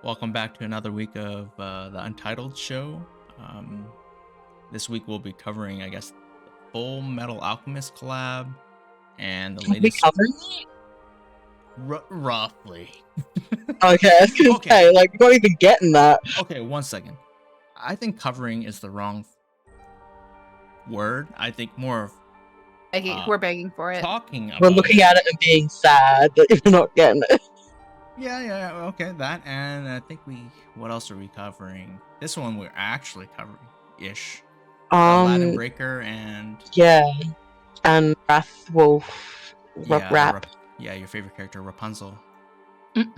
Welcome back to another week of the Untitled show. This week we'll be covering, I guess, the Full Metal Alchemist collab and the Are we latest. covering Roughly. that? Okay, I was gonna Okay. say, like, you're not even getting that. Okay, 1 second. I think covering is the wrong word. I think more of We're begging for it. talking about We're looking at it and being sad that you're not getting it. Yeah, okay, that. And I think what else are we covering? This one we're actually covering ish. Aladdin Breaker and yeah, and Wrath Wolf Rap. Yeah, your favorite character, Rapunzel. Mm.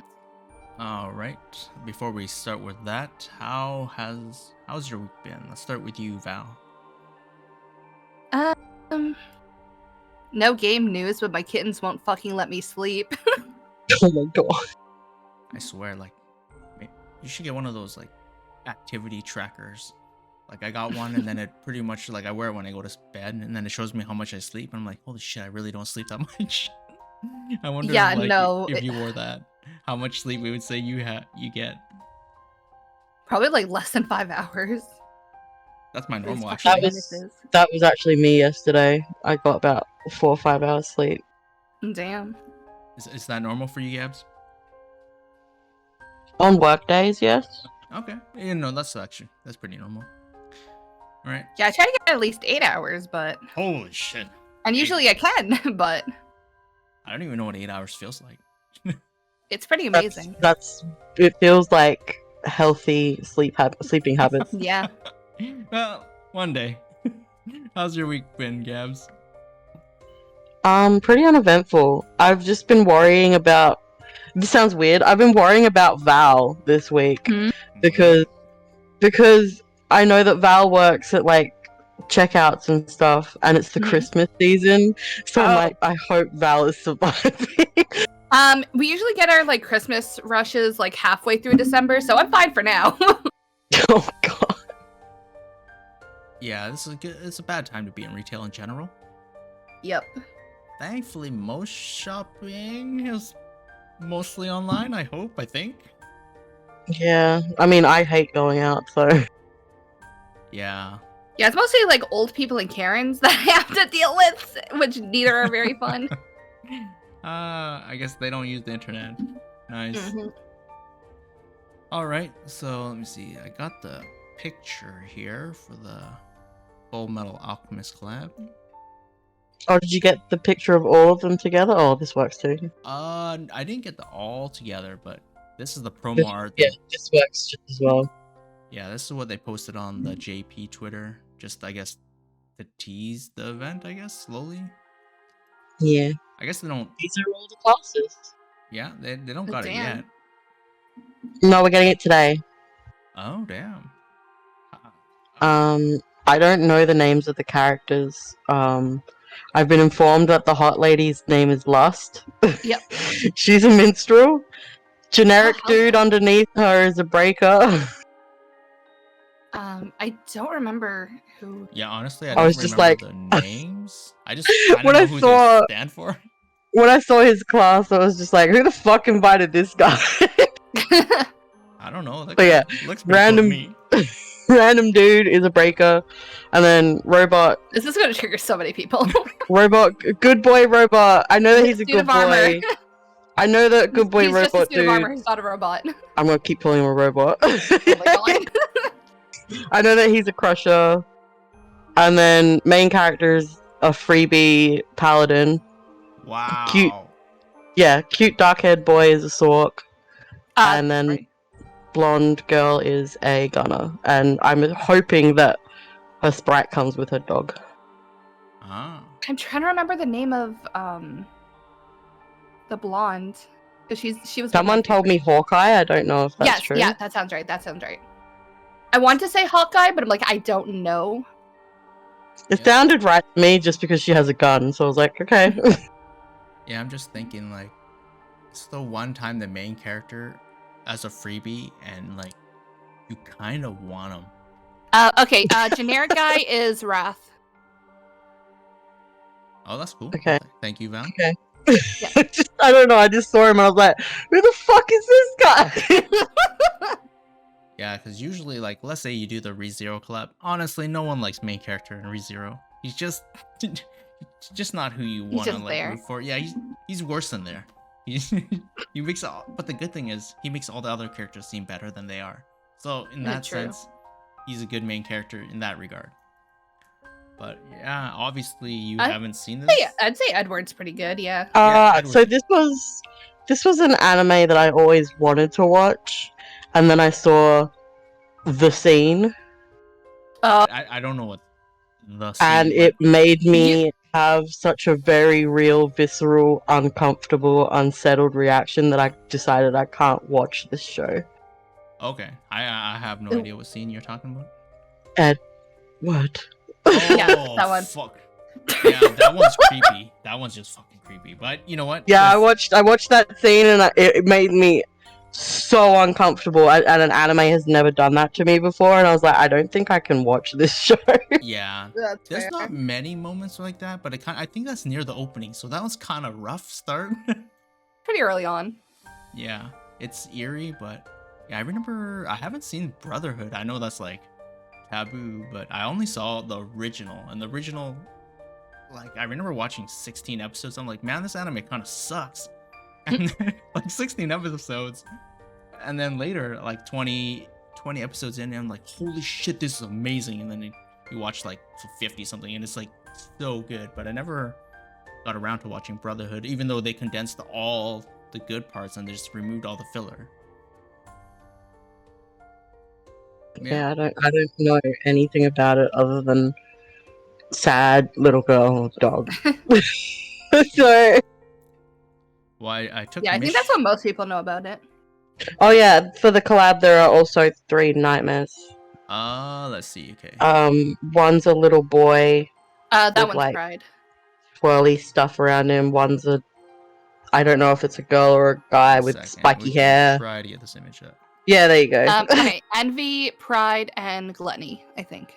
All right. Before we start with that, how's your week been? Let's start with you, Val. No game news, but my kittens won't fucking let me sleep. Oh my god. I swear, like, you should get one of those like activity trackers. Like, I got one, and then it pretty much, like, I wear it when I go to bed, and then it shows me how much I sleep. And I'm like, holy shit, I really don't sleep that much. I wonder, if you wore that, how much sleep we would say you get. Probably like less than 5 hours. That's my normal, actually. That was actually me yesterday. I got about 4 or 5 hours sleep. Damn. Is that normal for you, Gabs? On work days, yes. Okay. That's pretty normal. All right. Yeah, I try to get at least 8 hours, but Holy shit. and usually I can, but I don't even know what 8 hours feels like. it's pretty amazing. It feels like healthy sleeping habits. Yeah. Well, one day. How's your week been, Gabs? Pretty uneventful. I've just been worrying about. This sounds weird. I've been worrying about Val this week because I know that Val works at like checkouts and stuff, and it's the Christmas season. So I'm like, I hope Val is surviving. We usually get our like Christmas rushes like halfway through December, so I'm fine for now. Oh god. Yeah, it's a bad time to be in retail in general. Yep. Thankfully, most shopping is mostly online, I think. Yeah, I mean, I hate going out, so. Yeah. Yeah, it's mostly like old people and Karens that I have to deal with, which neither are very fun. I guess they don't use the internet. Nice. All right, so let me see. I got the picture here for the Full Metal Alchemist collab. Oh, did you get the picture of all of them together? Oh, this works too. I didn't get the all together, but this is the promo art. Yeah, this works just as well. Yeah, this is what they posted on the JP Twitter. Just, I guess, to tease the event, I guess, slowly. Yeah. I guess they don't... These are all the classes. Yeah, they don't got it yet. No, we're getting it today. Oh, damn. I don't know the names of the characters. I've been informed that the hot lady's name is Lust. Yep. She's a minstrel. Generic dude underneath her is a breaker. I don't remember who. Yeah, honestly, I was just like the names. I just don't know who they stand for. When I saw his class, I was just like, who the fuck invited this guy? I don't know. That but yeah, looks random. Random dude is a breaker, and then robot. This is going to trigger so many people. Robot, good boy robot. I know that he's a good boy. I know that good boy robot just a dude. Armor, he's not a robot. I'm gonna keep calling him a robot. Oh my god. I know that he's a crusher, and then main character's a freebie paladin. Wow. Cute dark-haired boy is a sork, and then. Right. Blonde girl is a gunner, and I'm hoping that her sprite comes with her dog. Ah. I'm trying to remember the name of the blonde, because she was. Someone told me Hawkeye. I don't know if that's true. Yeah, that sounds right. I want to say Hawkeye, but I'm like, I don't know. It sounded right to me just because she has a gun, so I was like, okay. Yeah, I'm just thinking like, it's the one time the main character as a freebie, and like you kind of want him. Okay, generic guy is Wrath. Oh, that's cool. Okay. Thank you, Val. Okay. Yeah. I don't know, I just saw him and I was like, who the fuck is this guy? Yeah, because usually, like, let's say you do the ReZero collab. Honestly, no one likes main character in ReZero. He's just, just not who you want to just like there. root for. Yeah, he's worse than there. He's, he makes all, but the good thing is he makes all the other characters seem better than they are. So in that True. sense, he's a good main character in that regard. But yeah, obviously you haven't seen this. Yeah, I'd say Edward's pretty good. Yeah. So this was an anime that I always wanted to watch, and then I saw the scene, I don't know what the scene, and it made me have such a very real, visceral, uncomfortable, unsettled reaction that I decided I can't watch this show. Okay, I have no idea what scene you're talking about. What? Oh, Yeah, that one. Fuck. Yeah, that one's creepy. That one's just fucking creepy. But you know what? Yeah, I watched that scene, and it made me so uncomfortable. And an anime has never done that to me before, and I was like, I don't think I can watch this show. Yeah, That's there's fair. not many moments like that, but I think that's near the opening, so that was kind of rough start. Pretty early on. Yeah, it's eerie, but yeah, I remember I haven't seen Brotherhood. I know that's like taboo, but I only saw the original, and the original, like, I remember watching 16 episodes. I'm like, man, this anime kind of sucks. And then, like 16 episodes, and then later, like 20 episodes in, and I'm like, holy shit, this is amazing. And then you watch like 50 something, and it's like so good. But I never got around to watching Brotherhood, even though they condensed all the good parts and they just removed all the filler. Yeah, I don't know anything about it other than sad little girl dog. So Well, I took. Yeah, I think that's what most people know about it. oh yeah, for the collab there are also 3 nightmares. Let's see. Okay. One's a little boy, That With, one's like, Pride. swirly stuff around him. One's I don't know if it's a girl or a guy with spiky hair. Try to get this image up. Yeah, there you go. Okay, Envy, Pride, and Gluttony, I think.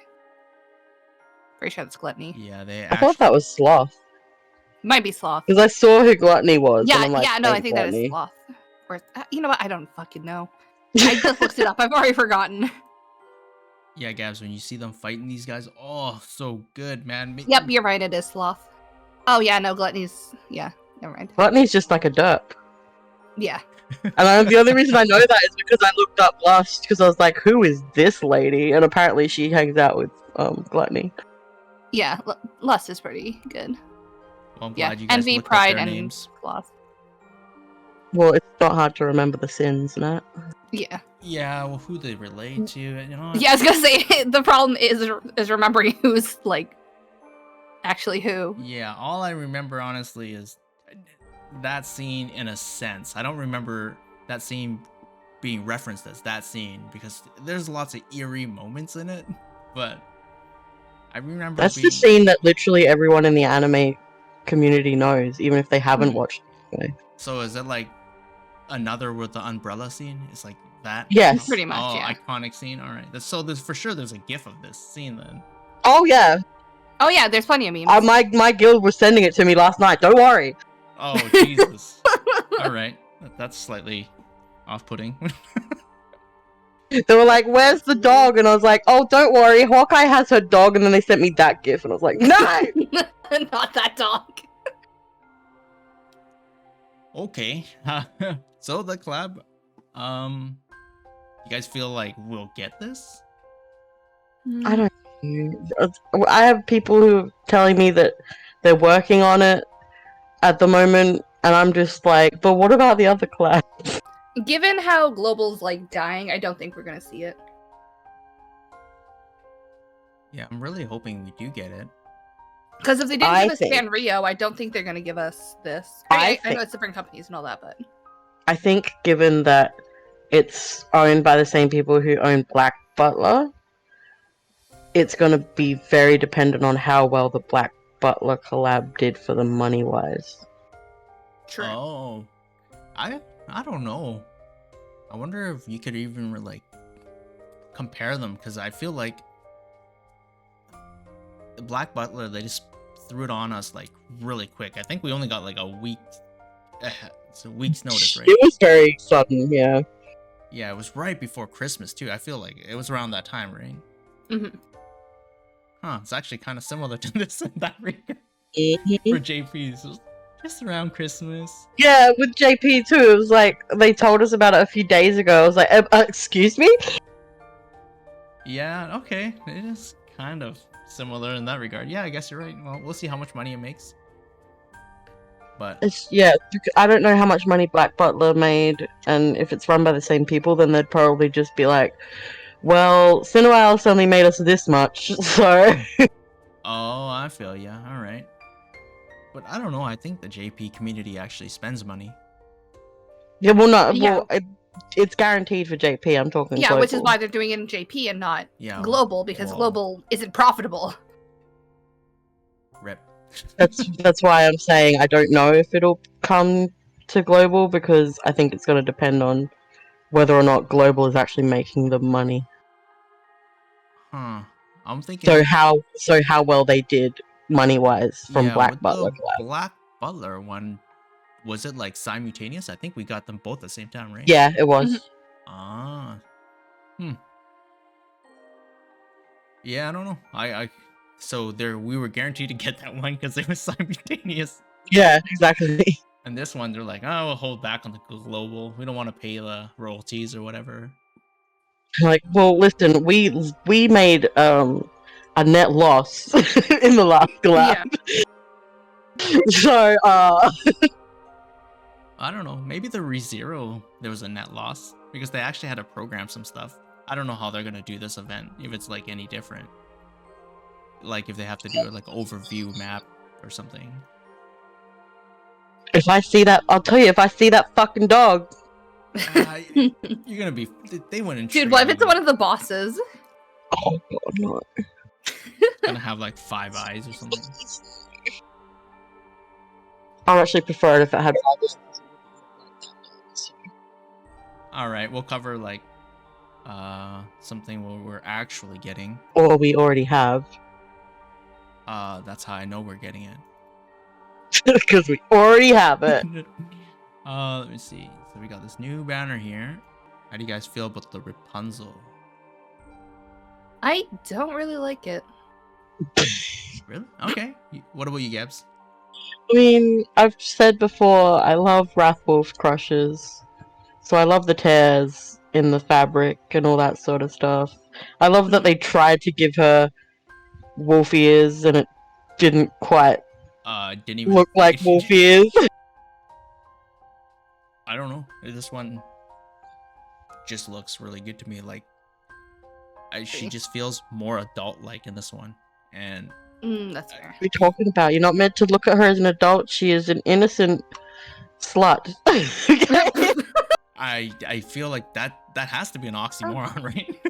Pretty sure that's Gluttony. Yeah, they. I thought that was Sloth. Might be Sloth. Because I saw who Gluttony was. Yeah, and I'm like, yeah, no, I "Ain't think that Gluttony." is Sloth. Or, you know what? I don't fucking know. I just looked it up. I've already forgotten. Yeah, Gabs, when you see them fighting these guys, oh, so good, man. Yep, you're right. It is Sloth. Oh yeah, no, Gluttony's. Yeah, never mind. Gluttony's just like a derp. Yeah. And the only reason I know that is because I looked up Lust, because I was like, who is this lady? And apparently she hangs out with Gluttony. Yeah, Lust is pretty good. Well, I'm Yeah, glad you guys Envy, looked up Pride, their and names. Sloth. Well, it's not hard to remember the sins, Nat. Yeah. Yeah, well, who they relate to, you know? Yeah, I was gonna say the problem is remembering who's like actually who. Yeah, all I remember honestly is that scene in a sense. I don't remember that scene being referenced as that scene because there's lots of eerie moments in it, but I remember That's the scene that literally everyone in the anime community knows, even if they haven't watched it. So is it like another with the umbrella scene? It's like that? Yes. Pretty much, Oh, yeah. iconic scene. All right. So there's for sure there's a GIF of this scene then. Oh yeah. Oh yeah, there's plenty of memes. My guild was sending it to me last night. Don't worry. Oh Jesus. All right. That's slightly off-putting. They were like, "Where's the dog?" And I was like, "Oh, don't worry. Hawkeye has her dog." And then they sent me that gif, and I was like, "No." Not that dog. Okay. So the collab, you guys feel like we'll get this? I don't know. I have people who are telling me that they're working on it at the moment, and I'm just like, but what about the other collabs? Given how Global's like dying, I don't think we're gonna see it. Yeah, I'm really hoping we do get it. Because if they didn't I give us think- Sanrio, I don't think they're gonna give us this. I I know think- it's different companies and all that, but I think given that it's owned by the same people who own Black Butler, it's going to be very dependent on how well the Black Butler collab did for them money-wise. true. Oh, I don't know. I wonder if you could even like compare them because I feel like the Black Butler, they just threw it on us like really quick. I think we only got like a week. It's a week's notice, right? It was very sudden, yeah. Yeah, it was right before Christmas too. I feel like it was around that time, right? Mhm. Huh, it's actually kind of similar to this in that regard Mhm. for JP. So just around Christmas. Yeah, with JP too. It was like they told us about it a few days ago. I was like, excuse me? Yeah, okay. It is kind of similar in that regard. Yeah, I guess you're right. Well, we'll see how much money it makes. But I don't know how much money Black Butler made, and if it's run by the same people, then they'd probably just be like, well, SINoALICE only made us this much, so... oh, I feel ya. All right. But I don't know. I think the JP community actually spends money. Yeah, well, no, Yeah. well, it's guaranteed for JP, I'm talking Yeah, global. which is why they're doing it in JP and not global, because well, global isn't profitable. Rip. That's why I'm saying I don't know if it'll come to global, because I think it's going to depend on whether or not global is actually making the money. Huh. I'm thinking. So how well they did money wise from Black Butler. The Black Butler one, was it like simultaneous? I think we got them both at the same time, right? Yeah, it was. Ah. Yeah, I don't know. So we were guaranteed to get that one because it was simultaneous. Yeah, exactly. And this one, they're like, oh, we'll hold back on the global. We don't want to pay the royalties or whatever. Like, well, listen, we made a net loss in the last collab. Yeah. So I don't know. Maybe the ReZero there was a net loss because they actually had to program some stuff. I don't know how they're gonna do this event if it's like any different. Like if they have to do like overview map or something. if I see that, I'll tell you. If I see that fucking dog, You're gonna be. They wouldn't. Dude, what if it's one of the bosses? oh god, no. Gonna have like 5 eyes or something. I would actually prefer it if it had. All right, we'll cover like something where we're actually getting. Or we already have. That's how I know we're getting it. Because we already have it. Let me see. So we got this new banner here. How do you guys feel about the Rapunzel? I don't really like it. Really? Okay. What about you, Gabs? I mean, I've said before, I love Wrathwolf crushes. So I love the tears in the fabric and all that sort of stuff. I love that they tried to give her wolf ears and it didn't quite Didn't even look like wolf ears. I don't know. This one just looks really good to me. Like, she just feels more adult-like in this one. And that's fair. What are you talking about? You're not meant to look at her as an adult. She is an innocent slut. I feel like that has to be an oxymoron, right?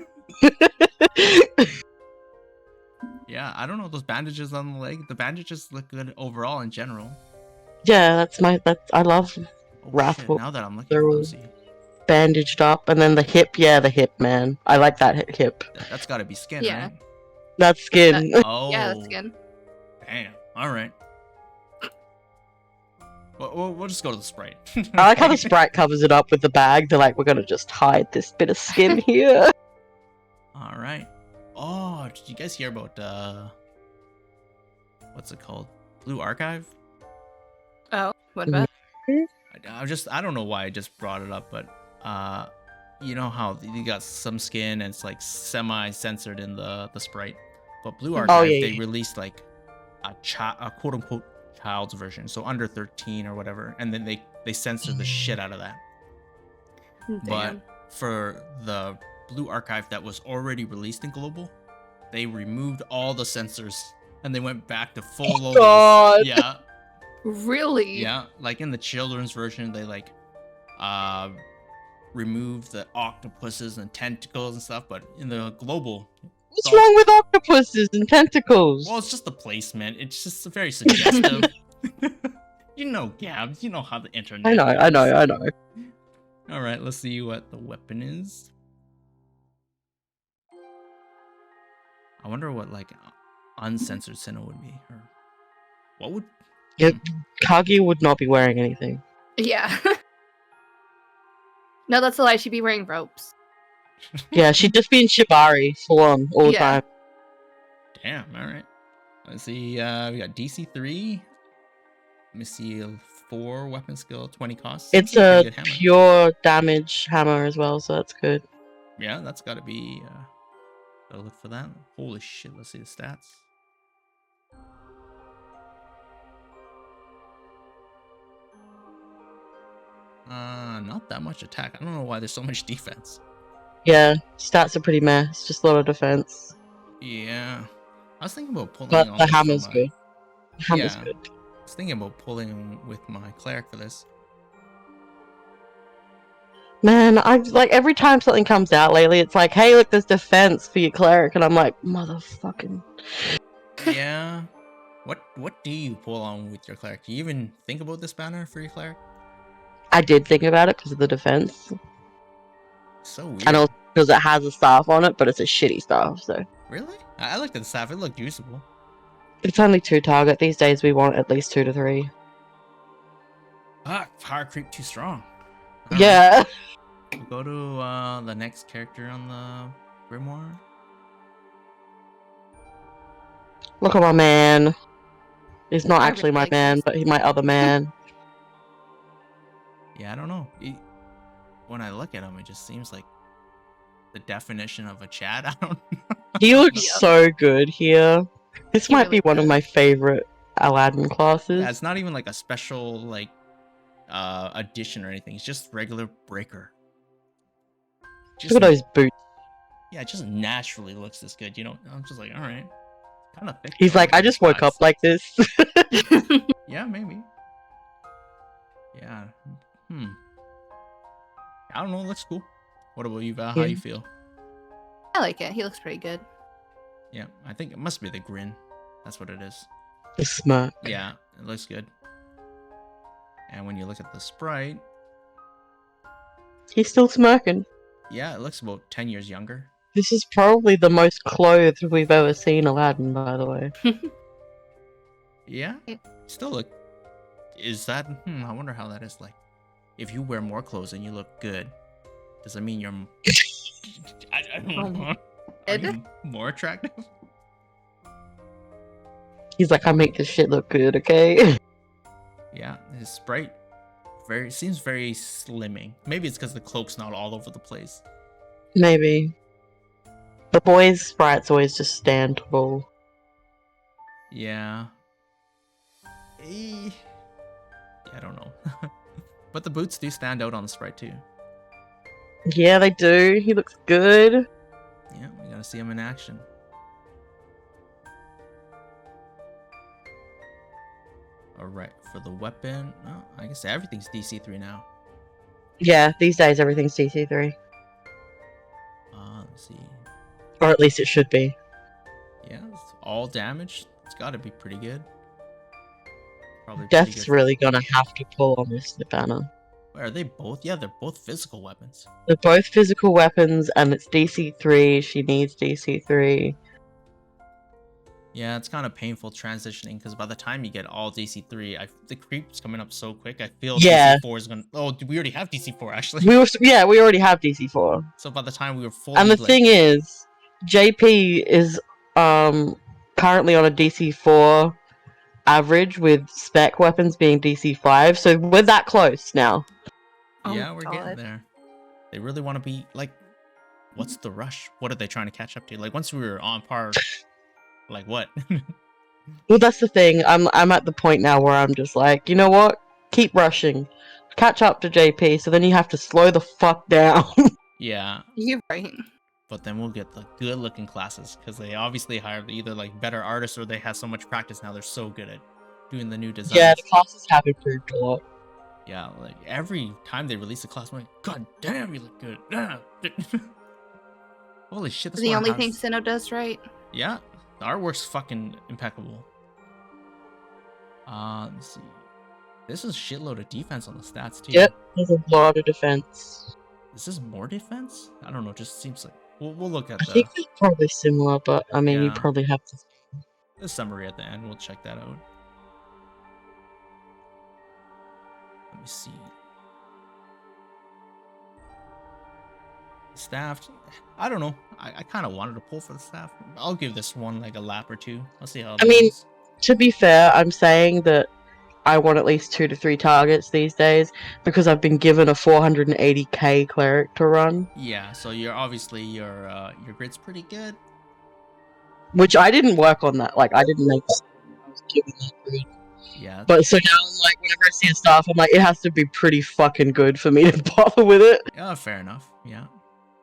Yeah, I don't know, those bandages on the leg. The bandages look good overall in general. Yeah, I love Wrathful. Now that I'm looking They're all closely. bandaged up, and then the hip, the hip, man. I like that hip. That's gotta be skin, Yeah. right? That's skin. Oh. Yeah, that's good. Damn. Alright. We'll just go to the sprite. I like how the sprite covers it up with the bag. They're like, we're gonna just hide this bit of skin here. Alright. Oh, did you guys hear about what's it called? Blue Archive? Oh, what about? I don't know why I just brought it up, but you know how you got some skin and it's like semi-censored in the sprite, but Blue Archive they released like a quote unquote child's version, so under 13 or whatever, and then they censored the shit out of that. Damn. But for the Blue Archive that was already released in global, they removed all the censors and they went back to full load. God. Yeah. Really? Yeah, like in the children's version, they like removed the octopuses and tentacles and stuff, but in the global, What's wrong with octopuses and tentacles? well, it's just the placement. It's just very suggestive. You know, Gabs, you know how the internet I know. All right, let's see what the weapon is. I wonder what like uncensored Sinnoh would be, or what would. Kagi would not be wearing anything. Yeah. No, that's a lie. She'd be wearing ropes. Yeah, she'd just be in Shibari full on all the Yeah. time. Damn. All right. Let's see. We got DC 3. Let me see. 4 weapon skill, 20 cost. Seems It's like pretty a good hammer. pure damage hammer as well, so that's good. Yeah, that's got to be. Gotta look for that. Holy shit! Let's see the stats. Not that much attack. I don't know why there's so much defense. Yeah, stats are pretty meh. It's just a lot of defense. Yeah, I was thinking about pulling But on the this for hammer's my. good. The hammer's Yeah, good. I was thinking about pulling with my cleric for this. Man, I like every time something comes out lately, it's like, hey, look, there's defense for your cleric, and I'm like, motherfucking. Yeah. What do you pull on with your cleric? Do you even think about this banner for your cleric? I did think about it because of the defense, So weird. and also because it has a staff on it, but it's a shitty staff, so Really? I looked at the staff. It looked usable. it's only 2 target. These days, we want at least 2 to 3. Ah, power creep too strong. All right. Yeah. We'll go to the next character on the grimoire. Look at my man. He's not I actually really my like man, this. but he's my other man. Yeah, I don't know. When I look at him, it just seems like the definition of a Chad. I don't know. He looks Yep. so good here. This He might really be one of does. my favorite Aladdin classes. Yeah, it's not even like a special like addition or anything. It's just regular breaker. Just, Look at those boots. yeah, it just naturally looks this good. You know, I'm just like, all right, kind of thick. He's though. like, Look I at just these woke up stats. like this. Yeah, maybe. Yeah. I don't know. It looks cool. What about you, Val? How Yeah. you feel? I like it. He looks pretty good. Yeah, I think it must be the grin. That's what it is. The smirk. Yeah, it looks good. And when you look at the sprite, He's still smirking. yeah, it looks about 10 years younger. This is probably the most clothed we've ever seen Aladdin, by the way. Yeah, Yeah. still look. Is that? I wonder how that is like. If you wear more clothes and you look good, does that mean you're? I don't know. Are you more attractive? He's like, I make this shit look good, okay? Yeah, his sprite seems very slimming. Maybe it's because the cloak's not all over the place. Maybe. The boys' sprites always just stand tall. Yeah. Yeah, I don't know. But the boots do stand out on the sprite too. Yeah, they do. He looks good. Yeah, we gotta see him in action. Alright, for the weapon, oh, I guess everything's DC 3 now. Yeah, these days everything's DC3. Let's see. Or at least it should be. Yeah, it's all damage. It's gotta be pretty good. Probably pretty Death's good. really gonna have to pull on this banner. Wait, are they both? Yeah, they're both physical weapons. They're both physical weapons, and it's DC3. She needs DC3. Yeah, it's kind of painful transitioning because by the time you get all DC3, the creep's coming up so quick. I feel Yeah. DC4 is gonna. Oh, we already have DC4 actually. We already have DC4. So by the time we were fully. And the like, thing is, JP is currently on a DC4 average with spec weapons being DC5, so we're that close now. yeah, Oh, we're God. getting there. They really want to be like, what's the rush? What are they trying to catch up to? Like once we were on par, like what? Well, that's the thing. I'm at the point now where I'm just like, you know what? Keep rushing, catch up to JP. So then you have to slow the fuck down. Yeah, You're right. but then we'll get the good-looking classes because they obviously hired either like better artists or they have so much practice now. They're so good at doing the new designs. Yeah, the classes have improved a lot. Yeah, like every time they release a class, I'm like, God damn, you look good. Ah. Holy shit, this The one only has- thing Sinnoh does right. Yeah, the artwork's fucking impeccable. Let's see. This is a shitload of defense on the stats too. Yep. There's a lot of defense. Is this more defense? I don't know. Just seems like we'll look at I think they're probably similar, but I mean, you Yeah. probably have to. the summary at the end. We'll check that out. Let me see. Staff, I don't know. I kind of wanted to pull for the staff. I'll give this one like a lap or two. I'll see how it I mean, goes. to be fair, I'm saying that I want at least 2 to 3 targets these days because I've been given a 480k cleric to run, Yeah, so you're obviously your grid's pretty good. which I didn't work on that. Like, I didn't make that. I was given that grid. Yeah. But so now I'm like, whenever I see a staff, I'm like, it has to be pretty fucking good for me to bother with it. Yeah, fair enough. Yeah.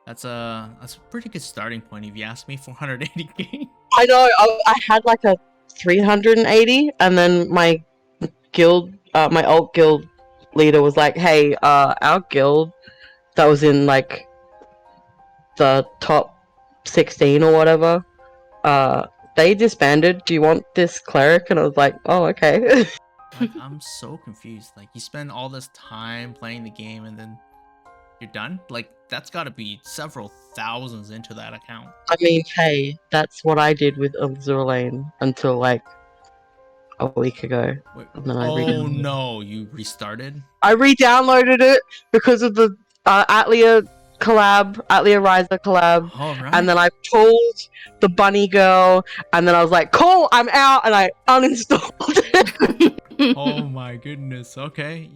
That's a pretty good starting point if you ask me. 480k. I know, I had like a 380, and then my guild, my alt guild leader was like, hey, our guild that was in like the top 16 or whatever, they disbanded. Do you want this cleric? And I was like, oh, okay. Like, I'm so confused. Like, you spend all this time playing the game and then you're done? Like, that's got to be several thousands into that account. I mean, hey, that's what I did with Azure Lane until like a week ago. Wait, And then I oh no, you restarted? I re-downloaded it because of the Atlia collab, Atlia Riser collab. All right. And then I pulled the bunny girl, and then I was like, cool, I'm out, and I uninstalled it. Oh my goodness. Okay.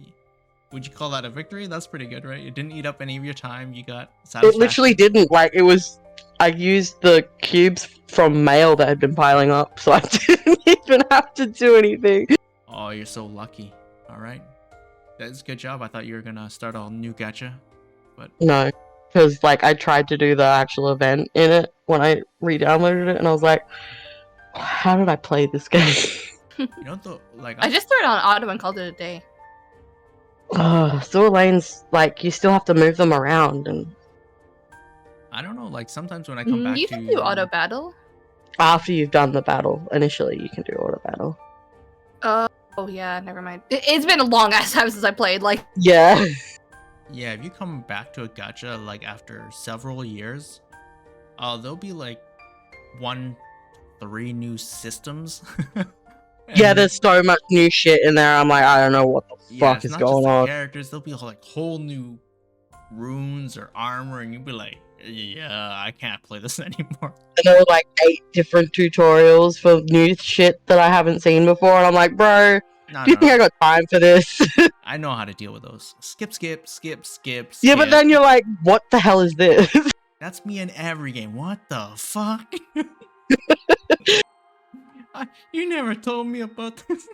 Would you call that a victory? That's pretty good, right? It didn't eat up any of your time. You got satisfaction. It literally didn't. Like, it was... I used the cubes from mail that had been piling up, so I didn't even have to do anything. Oh, you're so lucky. All right. That's a good job. I thought you were going to start a new gacha, but... No, because, like, I tried to do the actual event in it when I re-downloaded it, and I was like, how did I play this game? You know, like... I just threw it on auto and called it a day. Sewer lanes, like, you still have to move them around, and... I don't know, like, sometimes when I come back You can do auto battle. After you've done the battle, initially, you can do auto battle. Oh yeah, never mind. It's been a long ass time since I played, like... Yeah. Yeah, if you come back to a gacha, like, after several years, there'll be, like, 3 new systems. Yeah, there's so much new shit in there. I'm like, I don't know what the fuck is going on. Characters, there'll be like whole new runes or armor, and you'll be like, yeah, I can't play this anymore. And there were like 8 different tutorials for new shit that I haven't seen before, and I'm like, bro, do you think I got time for this? I know how to deal with those. Skip. Yeah, but then you're like, what the hell is this? That's me in every game. What the fuck? You never told me about this.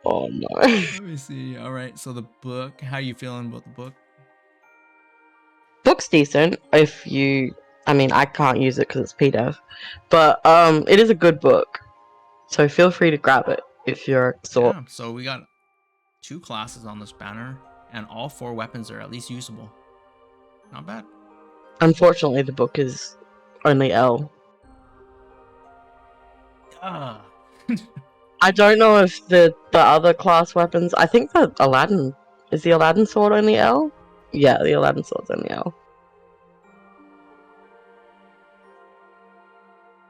Oh no. Let me see. All right, so the book. How you feeling about the book? Book's decent. If you, I mean, I can't use it because it's PDF, but it is a good book. So feel free to grab it if you're a sword. Yeah, so we got 2 classes on this banner, and all 4 weapons are at least usable. Not bad. Unfortunately, the book is only L. I don't know if the other class weapons... I think the Aladdin... Is the Aladdin sword only L? Yeah, the Aladdin sword's only L.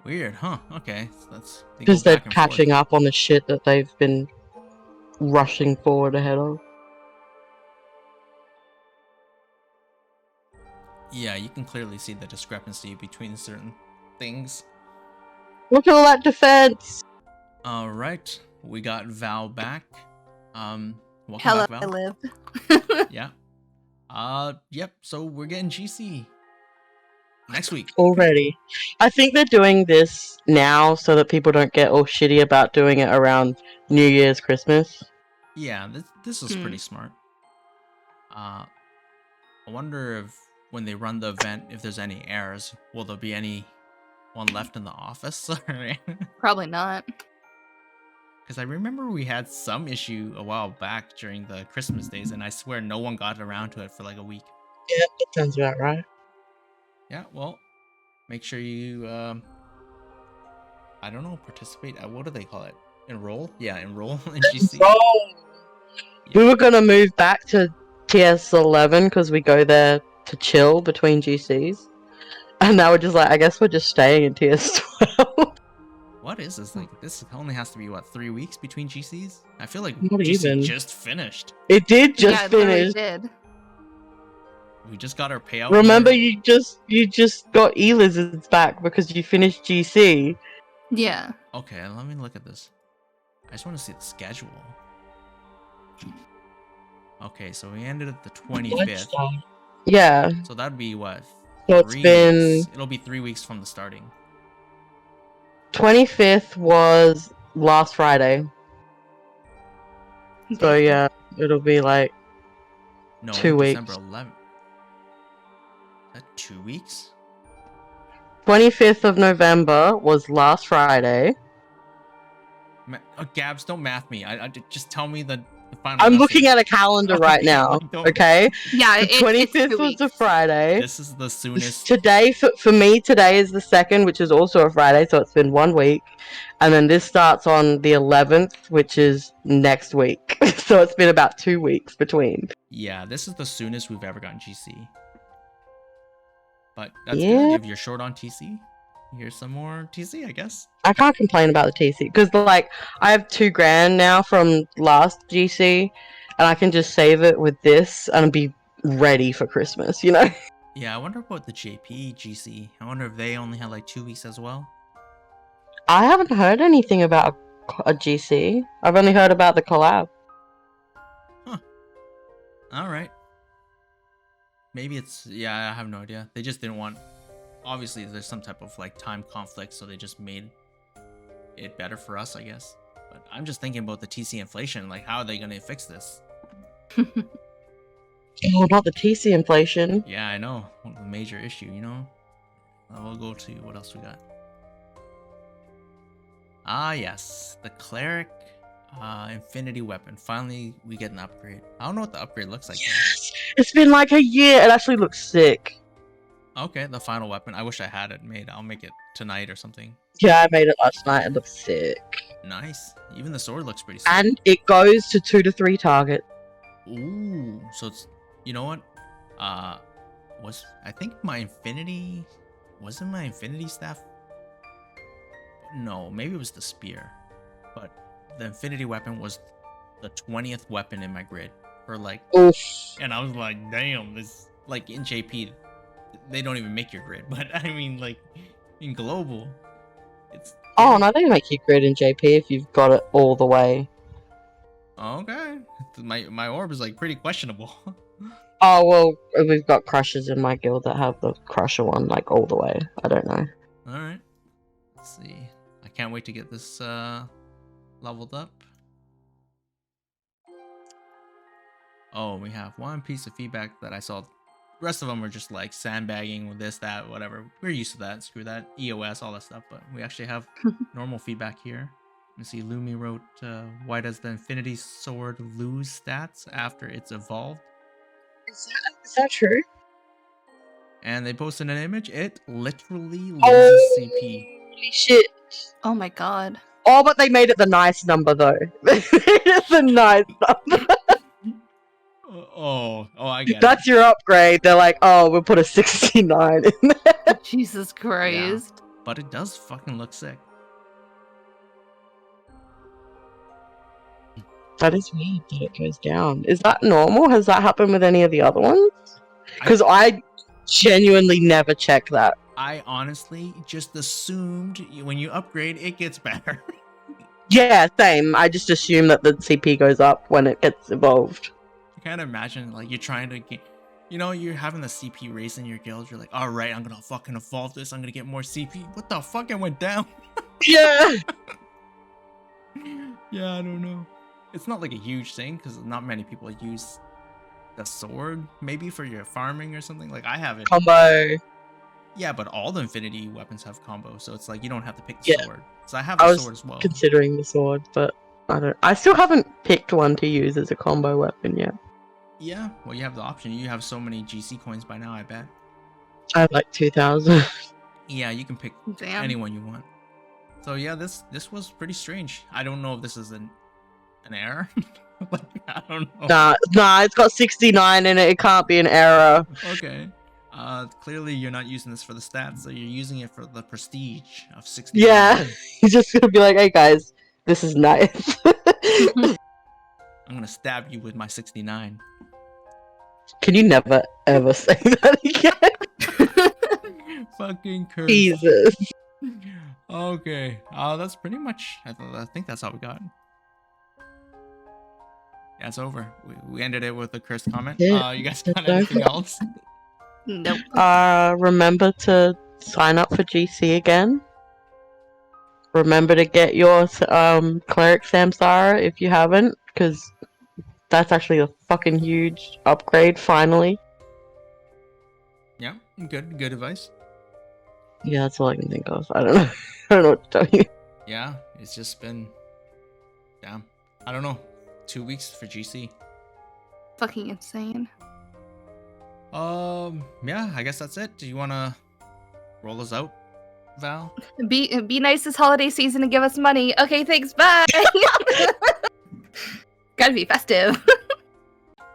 Weird, huh? Okay, so that's... Because they're catching up on the shit that they've been rushing forward ahead of. Yeah, you can clearly see the discrepancy between certain things. Look at all that defense! Alright, we got Val back. Welcome Hello, back, I Val. live. Yeah. Yep, so we're getting GC next week. Already. I think they're doing this now so that people don't get all shitty about doing it around New Year's, Christmas. Yeah, this is pretty smart. I wonder if when they run the event, if there's any errors, will there be any one left in the office? Probably not. Because I remember we had some issue a while back during the Christmas days, and I swear no one got around to it for like a week. Yeah, that sounds about right. Yeah, well, make sure you, I don't know, participate. What do they call it? Enroll? Yeah, enroll in GC. We were gonna move back to TS11 because we go there to chill between GCs. And now we're just like, I guess we're just staying in TS12. What is this? Like, this only has to be, what, 3 weeks between GCs? I feel like Not GC even. just finished. It did just Yeah, it literally finish. did. We just got our payout. Remember, here. you just got E-Lizards back because you finished GC. Yeah. Okay, let me look at this. I just want to see the schedule. Okay, so we ended at the 25th. Yeah. So that'd be what? So it's 3 been weeks. It'll be 3 weeks from the starting. 25th was last Friday. So yeah, it'll be like No, 2 weeks. December 11th. Is that 2 weeks? 25th of November was last Friday. Gabs, don't math me. Just tell me the final. I'm message. looking at a calendar right Okay, now. like, don't- Okay. Yeah, The 25th was a Friday. This is the soonest. Today, for me, today is the 2nd, which is also a Friday, so it's been 1 week. And then this starts on the 11th, which is next week. So it's been about 2 weeks between. Yeah, this is the soonest we've ever gotten GC. But that's Yeah. good. If you're short on TC, here's some more TC, I guess. I can't complain about the TC because, like, I have $2,000 now from last GC, and I can just save it with this and be ready for Christmas, you know? Yeah, I wonder about the JP GC. I wonder if they only had like 2 weeks as well. I haven't heard anything about a GC. I've only heard about the collab. All right. Maybe it's, yeah, I have no idea. They just didn't want, obviously there's some type of like time conflict, so they just made it better for us, I guess. But I'm just thinking about the TC inflation, like how are they gonna fix this? Oh, not the TC inflation. Yeah, I know. One major issue, you know? We'll go to what else we got. Ah, yes. The Cleric Infinity Weapon. Finally, we get an upgrade. I don't know what the upgrade looks like. Yes! It's been like a year. It actually looks sick. Okay, the final weapon. I wish I had it made. I'll make it tonight or something. Yeah, I made it last night. It looks sick. Nice. Even the sword looks pretty sick. And it goes to 2 to 3 targets. Ooh, so it's, you know what? I think my infinity, wasn't my infinity staff? No, maybe it was the spear. But the infinity weapon was the 20th weapon in my grid for like, Oof. and I was like, damn, this, like in JP, they don't even make your grid, but I mean like in global, it's. Oh, no, they make you grid in JP if you've got it all the way. Okay, my orb is like pretty questionable. Oh, well, we've got crushers in my guild that have the crusher one, like, all the way. I don't know. Alright. Let's see. I can't wait to get this leveled up. Oh, we have one piece of feedback that I saw. The rest of them were just like sandbagging with this, that, whatever. We're used to that. Screw that. EOS, all that stuff. But we actually have normal feedback here. Let's see. Lumi wrote, why does the Infinity Sword lose stats after it's evolved? Is that true? And they posted an image. It literally loses CP. Holy shit. Oh my god. Oh, but they made it the nice number, though. It's a nice number. I get it. That's your upgrade. They're like, oh, we'll put a 69 in there. Jesus Christ. But it does fucking look sick. That is weird that it goes down. Is that normal? Has that happened with any of the other ones? Because I genuinely never check that. I honestly just assumed when you upgrade, it gets better. Yeah, same. I just assume that the CP goes up when it gets evolved. I can't imagine, like, you're trying to get, you know, you're having the CP race in your guild. You're like, all right, I'm gonna fucking evolve this. I'm gonna get more CP. What the fuck? It went down. Yeah. Yeah, I don't know. It's not like a huge thing because not many people use the sword. Maybe for your farming or something. Like I have it. Combo. Yeah, but all the infinity weapons have combo, so it's like you don't have to pick the sword. So I have I the was sword as well. considering the sword, but I still haven't picked one to use as a combo weapon yet. Yeah, well, you have the option. You have so many GC coins by now, I bet. I have like 2,000. Yeah, you can pick anyone you want. So yeah, this was pretty strange. I don't know if this is an error. Like, I don't know. Nah, it's got 69 in it. It can't be an error. Okay. Clearly you're not using this for the stats, so you're using it for the prestige of 69. Yeah, he's just gonna be like, hey guys, this is nice. I'm gonna stab you with my 69. Can you never ever say that again? Fucking curse. Jesus. Okay. That's pretty much. I think that's all we got. Yeah, it's over. We ended it with a cursed comment. Yeah, You guys got that's anything over. else? Nope. Remember to sign up for GC again. Remember to get your cleric Samsara if you haven't, because that's actually a fucking huge upgrade finally. Yeah, good advice. Yeah, that's all I can think of. I don't know. I don't know what to tell you. Yeah, it's just been, damn. I don't know. 2 weeks for GC. Fucking insane. Yeah, I guess that's it. Do you wanna roll us out, Val? Be nice this holiday season and give us money. Okay, thanks. Bye. Gotta be festive.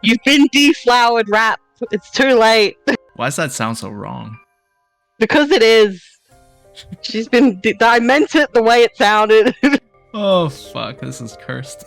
You've been deflowered, Rap. It's too late. Why does that sound so wrong? Because it is. She's been. I meant it the way it sounded. Oh fuck, this is cursed.